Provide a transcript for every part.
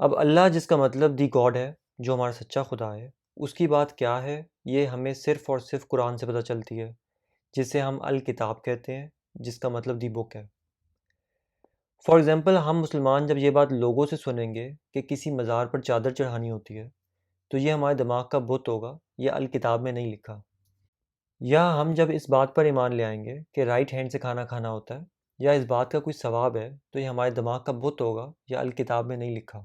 اب اللہ جس کا مطلب دی گاڈ ہے، جو ہمارا سچا خدا ہے، اس کی بات کیا ہے یہ ہمیں صرف اور صرف قرآن سے پتہ چلتی ہے، جسے ہم الکتاب کہتے ہیں، جس کا مطلب دی بک ہے۔ فار ایگزامپل ہم مسلمان جب یہ بات لوگوں سے سنیں گے کہ کسی مزار پر چادر چڑھانی ہوتی ہے تو یہ ہمارے دماغ کا بت ہوگا، یہ الکتاب میں نہیں لکھا۔ یا ہم جب اس بات پر ایمان لے آئیں گے کہ رائٹ ہینڈ سے کھانا کھانا ہوتا ہے یا اس بات کا کوئی ثواب ہے تو یہ ہمارے دماغ کا بت ہوگا، یہ الکتاب میں نہیں لکھا۔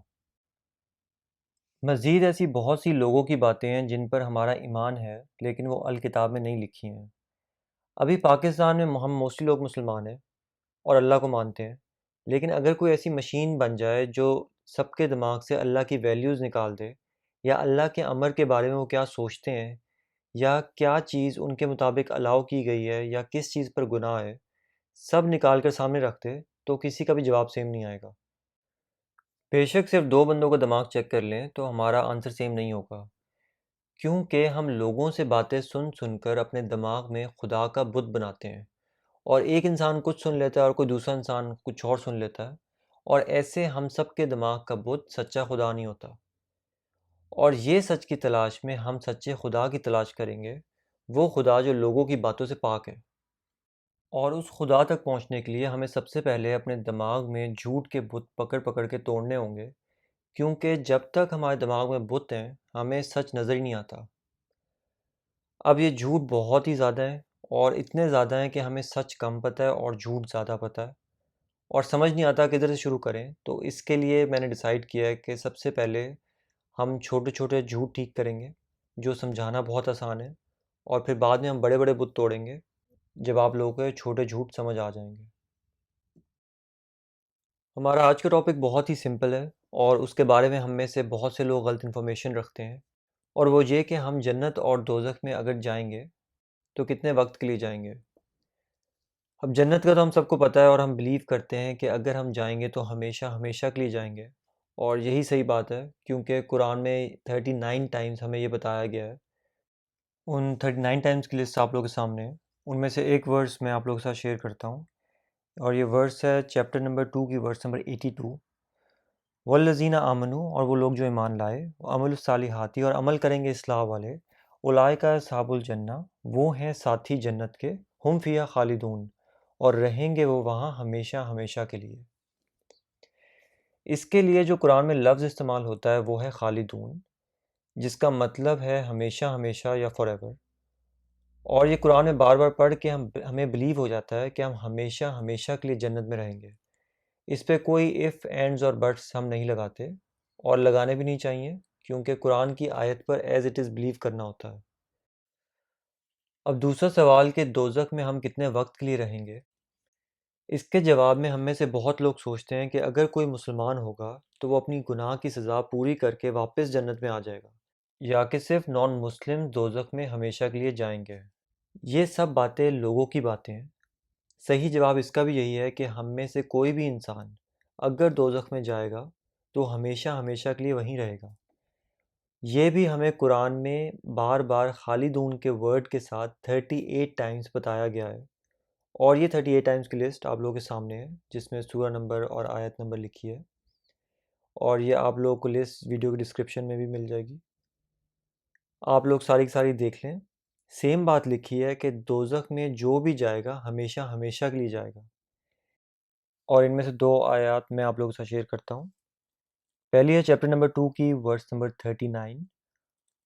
مزید ایسی بہت سی لوگوں کی باتیں ہیں جن پر ہمارا ایمان ہے لیکن وہ الکتاب میں نہیں لکھی ہیں۔ ابھی پاکستان میں ہم موسٹلی لوگ مسلمان ہیں اور اللہ کو مانتے ہیں، لیکن اگر کوئی ایسی مشین بن جائے جو سب کے دماغ سے اللہ کی ویلیوز نکال دے، یا اللہ کے امر کے بارے میں وہ کیا سوچتے ہیں، یا کیا چیز ان کے مطابق الاؤ کی گئی ہے یا کس چیز پر گناہ ہے، سب نکال کر سامنے رکھ دے تو کسی کا بھی جواب سیم نہیں آئے گا۔ بے شک صرف دو بندوں کا دماغ چیک کر لیں تو ہمارا آنسر سیم نہیں ہوگا، کیونکہ ہم لوگوں سے باتیں سن سن کر اپنے دماغ میں خدا کا بت بناتے ہیں، اور ایک انسان کچھ سن لیتا ہے اور کوئی دوسرا انسان کچھ اور سن لیتا ہے، اور ایسے ہم سب کے دماغ کا بت سچا خدا نہیں ہوتا۔ اور یہ سچ کی تلاش میں ہم سچے خدا کی تلاش کریں گے، وہ خدا جو لوگوں کی باتوں سے پاک ہے۔ اور اس خدا تک پہنچنے کے لیے ہمیں سب سے پہلے اپنے دماغ میں جھوٹ کے بت پکڑ پکڑ کے توڑنے ہوں گے، کیونکہ جب تک ہمارے دماغ میں بت ہیں ہمیں سچ نظر ہی نہیں آتا۔ اب یہ جھوٹ بہت ہی زیادہ ہیں، اور اتنے زیادہ ہیں کہ ہمیں سچ کم پتہ ہے اور جھوٹ زیادہ پتہ ہے، اور سمجھ نہیں آتا کدھر سے شروع کریں۔ تو اس کے لیے میں نے ڈیسائیڈ کیا ہے کہ سب سے پہلے ہم چھوٹے چھوٹے جھوٹ ٹھیک کریں گے جو سمجھانا بہت آسان ہے، اور پھر بعد میں ہم بڑے بڑے بت توڑیں گے جب آپ لوگوں کو چھوٹے جھوٹ سمجھ آ جائیں گے۔ ہمارا آج کا ٹاپک بہت ہی سمپل ہے، اور اس کے بارے میں ہم میں سے بہت سے لوگ غلط انفارمیشن رکھتے ہیں، اور وہ یہ کہ ہم جنت اور دوزخ میں اگر جائیں گے تو کتنے وقت کے لیے جائیں گے۔ اب جنت کا تو ہم سب کو پتہ ہے، اور ہم بلیو کرتے ہیں کہ اگر ہم جائیں گے تو ہمیشہ ہمیشہ کے لیے جائیں گے، اور یہی صحیح بات ہے، کیونکہ قرآن میں 39 ٹائمز ہمیں یہ بتایا گیا ہے۔ ان 39 ٹائمز کی لسٹ آپ لوگوں کے سامنے ہے، ان میں سے ایک ورس میں آپ لوگوں کے ساتھ شیئر کرتا ہوں، اور یہ ورس ہے چیپٹر نمبر 2 کی ورس نمبر 82۔ والذین آمنوا، اور وہ لوگ جو ایمان لائے، عمل الصالحاتی، اور عمل کریں گے اصلاح والے، اولئک اصحاب الجنہ، وہ ہیں ساتھی جنت کے، ہم فیہا خالدون، اور رہیں گے وہ وہاں ہمیشہ ہمیشہ کے لیے۔ اس کے لیے جو قرآن میں لفظ استعمال ہوتا ہے وہ ہے خالدون، جس کا مطلب ہے ہمیشہ ہمیشہ یا فار ایور، اور یہ قرآن میں بار بار پڑھ کے ہمیں بلیو ہو جاتا ہے کہ ہم ہمیشہ ہمیشہ کے لیے جنت میں رہیں گے۔ اس پہ کوئی اف اینڈز اور بٹس ہم نہیں لگاتے، اور لگانے بھی نہیں چاہیے، کیونکہ قرآن کی آیت پر ایز اٹ از بلیو کرنا ہوتا ہے۔ اب دوسرا سوال کہ دوزخ میں ہم کتنے وقت کے لیے رہیں گے، اس کے جواب میں ہم میں سے بہت لوگ سوچتے ہیں کہ اگر کوئی مسلمان ہوگا تو وہ اپنی گناہ کی سزا پوری کر کے واپس جنت میں آ جائے گا، یا کہ صرف نان مسلم دوزخ میں ہمیشہ کے لیے جائیں گے۔ یہ سب باتیں لوگوں کی باتیں ہیں۔ صحیح جواب اس کا بھی یہی ہے کہ ہم میں سے کوئی بھی انسان اگر دوزخ میں جائے گا تو ہمیشہ ہمیشہ کے لیے وہیں رہے گا۔ یہ بھی ہمیں قرآن میں بار بار خالدون کے ورڈ کے ساتھ 38 ٹائمز بتایا گیا ہے، اور یہ 38 ٹائمز کی لسٹ آپ لوگوں کے سامنے ہے، جس میں سورہ نمبر اور آیت نمبر لکھی ہے، اور یہ آپ لوگوں کو لسٹ ویڈیو کی ڈسکرپشن میں بھی مل جائے گی، آپ لوگ ساری کی ساری دیکھ لیں۔ سیم بات لکھی ہے کہ دوزخ میں جو بھی جائے گا ہمیشہ ہمیشہ کے لیے جائے گا، اور ان میں سے دو آیات میں آپ لوگوں کے ساتھ شیئر کرتا ہوں۔ پہلی ہے چیپٹر نمبر 2 کی ورس نمبر 39۔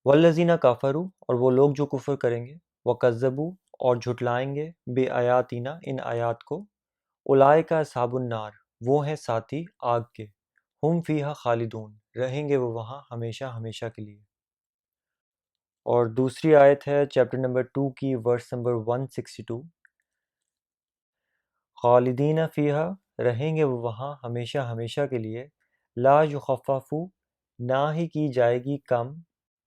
والذین کافروا، اور وہ لوگ جو کفر کریں گے، وکذبوا، اور جھٹلائیں گے، بے آیاتینا، ان آیات کو، اولئک اصحاب النار، وہ ہیں ساتھی آگ کے، ہم فیہا خالدون، رہیں گے وہ وہاں ہمیشہ ہمیشہ کے لیے۔ اور دوسری آیت ہے چیپٹر نمبر 2 کی ورس نمبر 162۔ خالدین فیہا، رہیں گے وہ وہاں ہمیشہ ہمیشہ کے لیے، لا یخفف، نہ ہی کی جائے گی کم،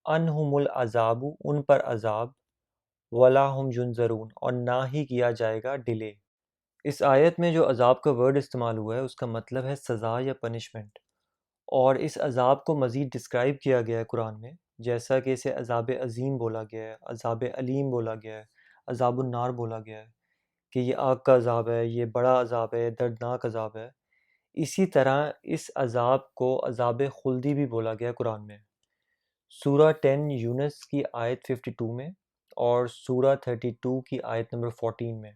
عنہم العذاب، ان پر عذاب، ولا ہم ینظرون، اور نہ ہی کیا جائے گا ڈیلے۔ اس آیت میں جو عذاب کا ورڈ استعمال ہوا ہے اس کا مطلب ہے سزا یا پنشمنٹ، اور اس عذاب کو مزید ڈسکرائب کیا گیا ہے قرآن میں، جیسا کہ اسے عذاب عظیم بولا گیا ہے، عذاب علیم بولا گیا ہے، عذاب النار بولا گیا ہے، کہ یہ آگ کا عذاب ہے، یہ بڑا عذاب ہے، دردناک عذاب ہے۔ اسی طرح اس عذاب کو عذاب خلدی بھی بولا گیا قرآن میں، سورہ 10 یونس کی آیت 52 میں اور سورہ 32 کی آیت نمبر 14 میں۔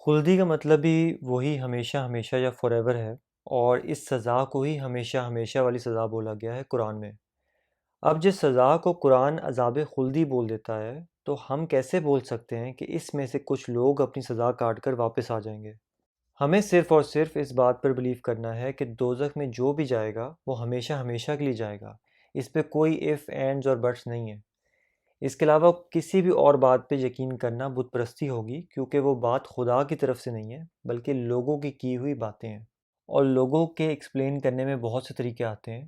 خلدی کا مطلب بھی وہی ہمیشہ ہمیشہ یا فار ایور ہے، اور اس سزا کو ہی ہمیشہ ہمیشہ والی سزا بولا گیا ہے قرآن میں۔ اب جس سزا کو قرآن عذاب خلدی بول دیتا ہے تو ہم کیسے بول سکتے ہیں کہ اس میں سے کچھ لوگ اپنی سزا کاٹ کر واپس آ جائیں گے؟ ہمیں صرف اور صرف اس بات پر بلیو کرنا ہے کہ دوزخ میں جو بھی جائے گا وہ ہمیشہ ہمیشہ کے لیے جائے گا، اس پہ کوئی ایف اینڈز اور بٹس نہیں ہے۔ اس کے علاوہ کسی بھی اور بات پہ یقین کرنا بت پرستی ہوگی، کیونکہ وہ بات خدا کی طرف سے نہیں ہے بلکہ لوگوں کی ہوئی باتیں ہیں، اور لوگوں کے ایکسپلین کرنے میں بہت سے طریقے آتے ہیں،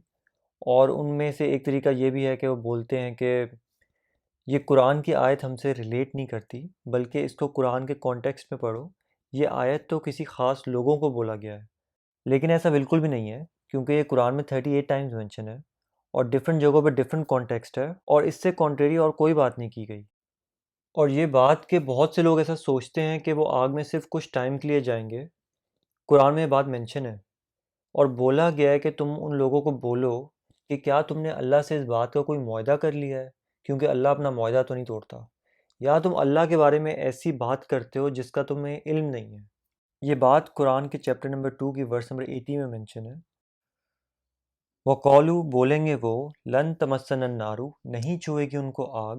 اور ان میں سے ایک طریقہ یہ بھی ہے کہ وہ بولتے ہیں کہ یہ قرآن کی آیت ہم سے ریلیٹ نہیں کرتی، بلکہ اس کو قرآن کے کانٹیکسٹ میں پڑھو، یہ آیت تو کسی خاص لوگوں کو بولا گیا ہے۔ لیکن ایسا بالکل بھی نہیں ہے، کیونکہ یہ قرآن میں 38 ٹائمز مینشن ہے، اور ڈفرینٹ جگہوں پہ ڈفرینٹ کانٹیکسٹ ہے، اور اس سے کانٹریری اور کوئی بات نہیں کی گئی۔ اور یہ بات کہ بہت سے لوگ ایسا سوچتے ہیں کہ وہ آگ میں صرف کچھ ٹائم کے لیے جائیں گے، قرآن میں یہ بات مینشن ہے، اور بولا گیا ہے کہ تم ان لوگوں کو بولو کہ کیا تم نے اللہ سے اس بات کا کوئی معاہدہ کر لیا ہے، کیونکہ اللہ اپنا معاہدہ تو نہیں توڑتا، یا تم اللہ کے بارے میں ایسی بات کرتے ہو جس کا تمہیں علم نہیں ہے۔ یہ بات قرآن کے چیپٹر نمبر 2 کی ورس نمبر 80 میں مینشن ہے۔ وَقَالُوا بولیں گے وہ، لن تمسن النار نہیں چھوئے گی ان کو آگ،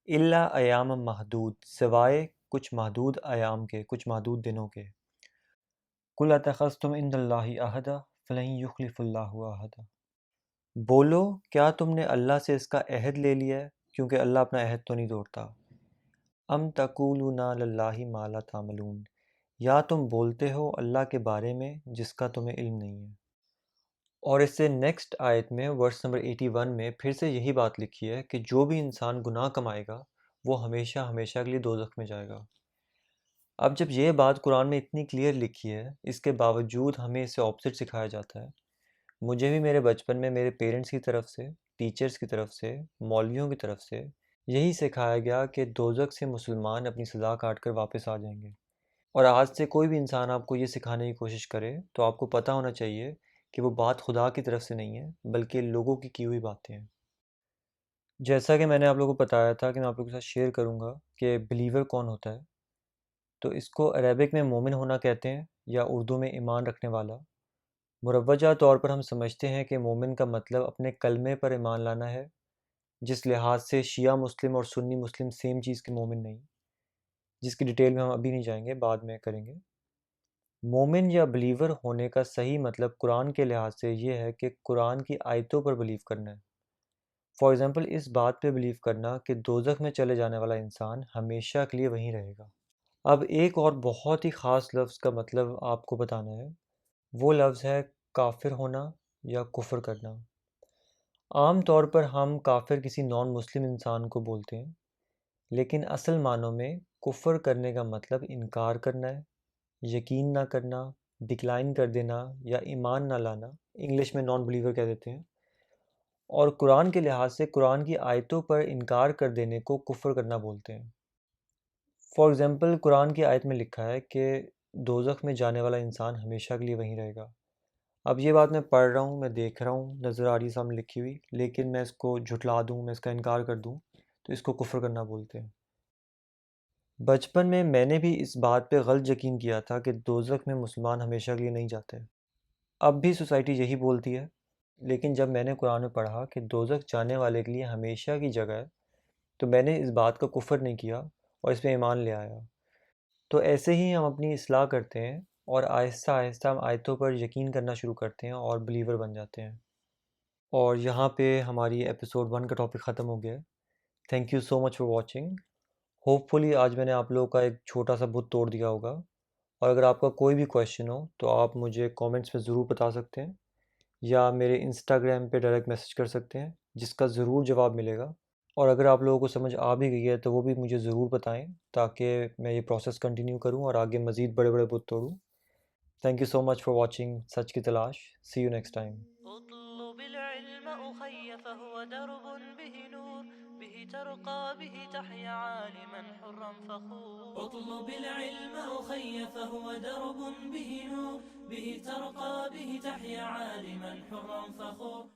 الا ایام محدود سوائے کچھ محدود ایام کے، کچھ محدود دنوں کے۔ قُلْ أَتَخَذْتُمْ عِندَ اللَّهِ عَهْدًا فَلَن يُخْلِفَ اللَّهُ عَهْدَهُ بولو کیا تم نے اللہ سے اس کا عہد لے لیا ہے، کیونکہ اللہ اپنا عہد تو نہیں توڑتا۔ ام تقولون علی اللہ ما لا تعملون یا تم بولتے ہو اللہ کے بارے میں جس کا تمہیں علم نہیں ہے۔ اور اس سے نیکسٹ آیت میں ورس نمبر 81 میں پھر سے یہی بات لکھی ہے کہ جو بھی انسان گناہ کمائے گا وہ ہمیشہ ہمیشہ کے لیے دوزخ میں جائے گا۔ اب جب یہ بات قرآن میں اتنی کلیئر لکھی ہے، اس کے باوجود ہمیں اس سے اپوزٹ سکھایا جاتا ہے۔ مجھے بھی میرے بچپن میں میرے پیرنٹس کی طرف سے، ٹیچرز کی طرف سے، مولویوں کی طرف سے یہی سکھایا گیا کہ دوزخ سے مسلمان اپنی سزا کاٹ کر واپس آ جائیں گے۔ اور آج سے کوئی بھی انسان آپ کو یہ سکھانے کی کوشش کرے تو آپ کو پتہ ہونا چاہیے کہ وہ بات خدا کی طرف سے نہیں ہے بلکہ لوگوں کی ہوئی باتیں ہیں۔ جیسا کہ میں نے آپ لوگوں کو بتایا تھا کہ میں آپ لوگوں کے ساتھ شیئر کروں گا کہ بلیور کون ہوتا ہے، تو اس کو عربک میں مومن ہونا کہتے ہیں، یا اردو میں ایمان رکھنے والا۔ مروجہ طور پر ہم سمجھتے ہیں کہ مومن کا مطلب اپنے کلمے پر ایمان لانا ہے، جس لحاظ سے شیعہ مسلم اور سنی مسلم سیم چیز کے مومن نہیں، جس کی ڈیٹیل میں ہم ابھی نہیں جائیں گے، بعد میں کریں گے۔ مومن یا بلیور ہونے کا صحیح مطلب قرآن کے لحاظ سے یہ ہے کہ قرآن کی آیتوں پر بلیو کرنا ہے۔ فار ایگزامپل اس بات پہ بلیو کرنا کہ دوزخ میں چلے جانے والا انسان ہمیشہ کے لیے وہیں رہے گا۔ اب ایک اور بہت ہی خاص لفظ کا مطلب آپ کو بتانا ہے، وہ لفظ ہے کافر ہونا یا کفر کرنا۔ عام طور پر ہم کافر کسی نان مسلم انسان کو بولتے ہیں، لیکن اصل معنوں میں کفر کرنے کا مطلب انکار کرنا ہے، یقین نہ کرنا، ڈکلائن کر دینا یا ایمان نہ لانا، انگلش میں نان بلیور کہہ دیتے ہیں۔ اور قرآن کے لحاظ سے قرآن کی آیتوں پر انکار کر دینے کو کفر کرنا بولتے ہیں۔ فار ایگزامپل قرآن کی آیت میں لکھا ہے کہ دوزخ میں جانے والا انسان ہمیشہ کے لیے وہیں رہے گا۔ اب یہ بات میں پڑھ رہا ہوں، میں دیکھ رہا ہوں، نظر آ رہی ہے سامنے لکھی ہوئی، لیکن میں اس کو جھٹلا دوں، میں اس کا انکار کر دوں تو اس کو کفر کرنا بولتے ہیں۔ بچپن میں نے بھی اس بات پہ غلط یقین کیا تھا کہ دوزخ میں مسلمان ہمیشہ کے لیے نہیں جاتے۔ اب بھی سوسائٹی یہی بولتی ہے، لیکن جب میں نے قرآن میں پڑھا کہ دوزخ جانے والے کے لیے ہمیشہ کی جگہ ہے تو میں نے اس بات کا کفر نہیں کیا اور اس پہ ایمان لے آیا۔ تو ایسے ہی ہم اپنی اصلاح کرتے ہیں اور آہستہ آہستہ ہم آیتوں پر یقین کرنا شروع کرتے ہیں اور بلیور بن جاتے ہیں۔ اور یہاں پہ ہماری ایپیسوڈ 1 کا ٹاپک ختم ہو گیا ہے۔ Thank you so much for watching. Hopefully آج میں نے آپ لوگوں کا ایک چھوٹا سا بت توڑ دیا ہوگا، اور اگر آپ کا کوئی بھی کویشچن ہو تو آپ مجھے کامنٹس میں ضرور بتا سکتے ہیں، یا میرے انسٹاگرام پہ ڈائریکٹ میسج کر سکتے ہیں، جس کا ضرور جواب ملے گا۔ اور اگر آپ لوگوں کو سمجھ آ بھی گئی ہے تو وہ بھی مجھے ضرور بتائیں تاکہ میں یہ پروسیس کنٹینیو کروں اور آگے مزید بڑے بڑے بت توڑوں۔ Thank you so much for watching سچ کی تلاش۔ See you next time. اطلب العلم أخي فهو درب به نور به ترقى به تحيا عالما حرا فخور. اطلب العلم أخي فهو درب به نور، به ترقى به تحيا عالما حرا فخور.